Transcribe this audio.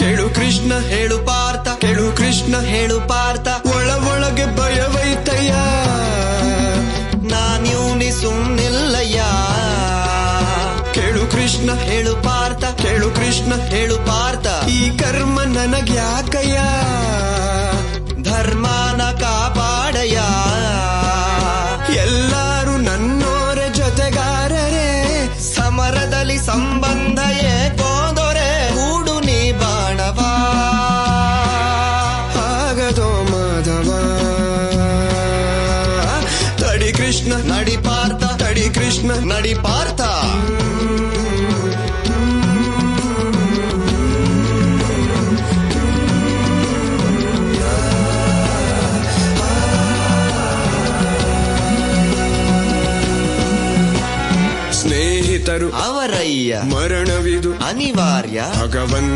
ಕೇಳು ಕೃಷ್ಣ ಹೇಳು ಪಾರ್ಥ, ಕೇಳು ಕೃಷ್ಣ ಹೇಳು ಪಾರ್ಥ, ಒಳಗೆ ಭಯವೈತಯ್ಯ, ನಾನ್ಯೂನಿ ಸುಮ್ನಿಲ್ಲಯ್ಯ. ಕೇಳು ಕೃಷ್ಣ ಹೇಳು ಪಾರ್ಥ, ಕೇಳು ಕೃಷ್ಣ ಹೇಳು ಪಾರ್ಥ, ಈ ಕರ್ಮ ನನಗ್ಯಾಕಯ್ಯ, ಧರ್ಮನ ಕಾಪಾಡಯ್ಯ. ಎಲ್ಲರೂ ನನ್ನೋರೆ ಜೊತೆಗಾರರೇ, ಸಮರದಲ್ಲಿ ಸಂಬಂಧ ಏಕೋದೊರೆ, ಕೂಡು ನೀ ಬಾಣವ ಆಗದೋ ಮಾಧವ. ತಡಿ ಕೃಷ್ಣ ನಡಿ ಪಾರ್ಥ, ತಡಿ ಕೃಷ್ಣ ನಡಿ ಪಾರ್ಥ. ಸ್ನೇಹಿತರು ಅವರಯ್ಯ, ಮರಣವಿದು ಅನಿವಾರ್ಯ, ಭಗವಂತ